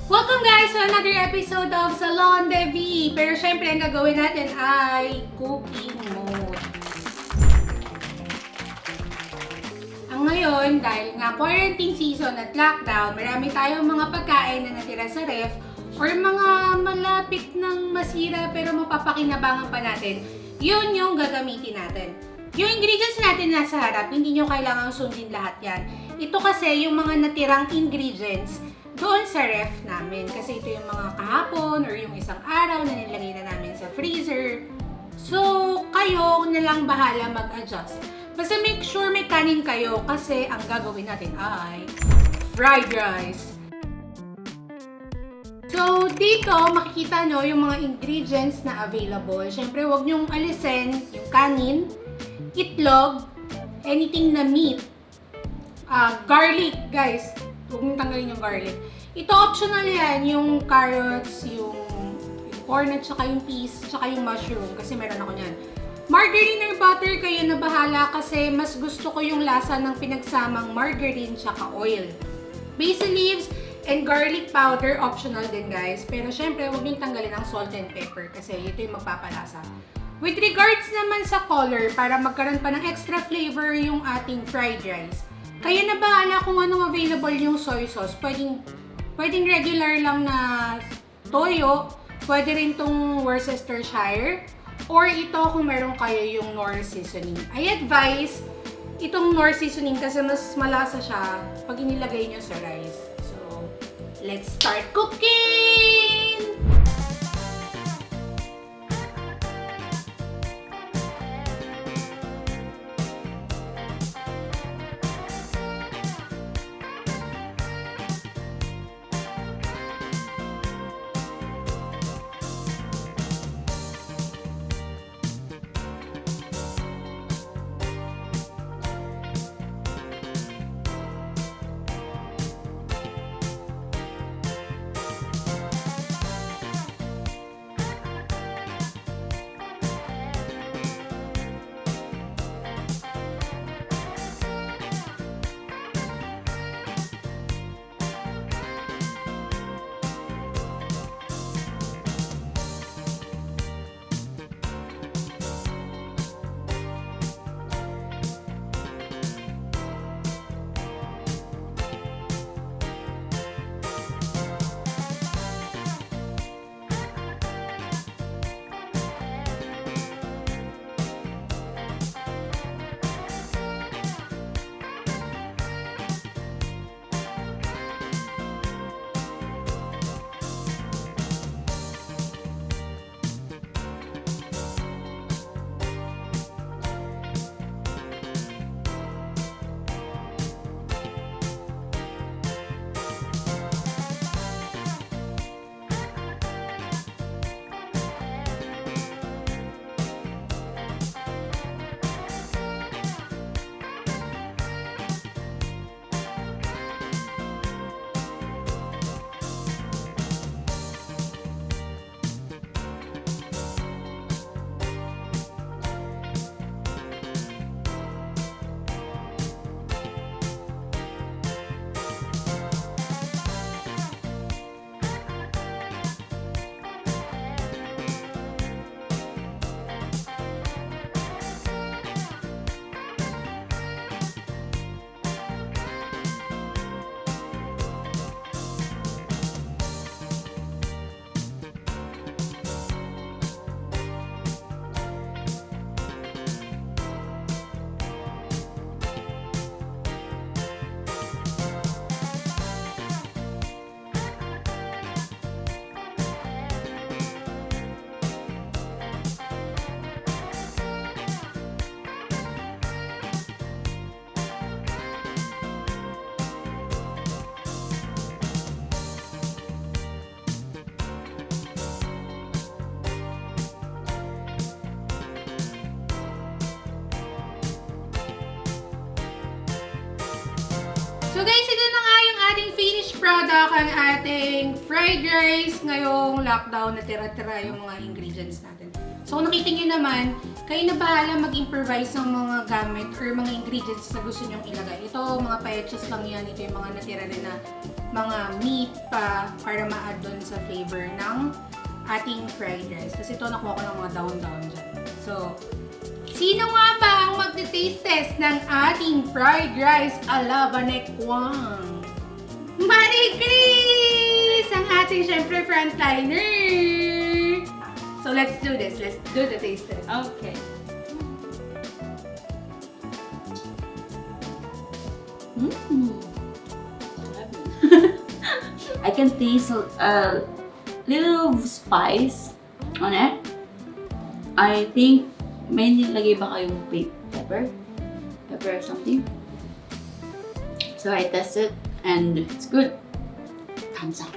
Welcome guys to another episode of Salon de V. Pero syempre ang gagawin natin ay cooking mode. Ang ngayon, dahil nga quarantine season at lockdown, marami tayong mga pagkain na natira sa ref or mga malapit ng masira pero mapapakinabangan pa natin. Yun yung gagamitin natin. Yung ingredients natin nasa harap, hindi nyo kailangang sundin lahat yan. Ito kasi yung mga natirang ingredients doon sa ref namin. Kasi ito yung mga kahapon or yung isang araw na nilagay na namin sa freezer. So, kayo na lang bahala mag-adjust. Basta make sure may kanin kayo kasi ang gagawin natin ay fried rice. So, dito makikita nyo yung mga ingredients na available. Siyempre, huwag nyong alisin yung kanin, itlog, anything na meat, garlic, guys. Huwag mong tanggalin yung garlic. Ito optional yan, yung carrots, yung corn at saka yung peas, saka yung mushroom kasi meron ako niyan. Margarine or butter, kayo na bahala kasi mas gusto ko yung lasa ng pinagsamang margarine saka oil. Basil leaves and garlic powder, optional din guys. Pero syempre, huwag niyong tanggalin ang salt and pepper kasi ito yung magpapalasa. With regards naman sa color, para magkaroon pa ng extra flavor yung ating fried rice, kayo na bahala kung anong available yung soy sauce. Pwedeng regular lang na toyo, pwede rin tong Worcestershire, or ito kung meron kayo yung Knorr seasoning. I advise itong Knorr seasoning kasi mas malasa siya pag inilagay nyo sa rice. So, let's start cooking! So guys, ito na nga yung ating finished product, ang ating fried rice. Ngayong lockdown, natira-tira yung mga ingredients natin. So kung nakita nyo naman, kayo na bahala mag-improvise ng mga gamit or mga ingredients na gusto nyong ilagay. Ito, mga paechos lang yan. Ito yung mga natira rin na mga meat pa para ma-add dun sa flavor ng ating fried rice. Kasi ito nakuha ko ng mga dahon-dahon dyan. So, sino nga ba ang mag-taste test ng ating fried rice ala Vanekwang? Marie Chris! Ang ating syempre frontliner! So, let's do this. Let's do the taste test. Okay. I can taste a little spice on it. I think may nilagay ba kayong pepper or something. So I tested and it's good. Thumbs up.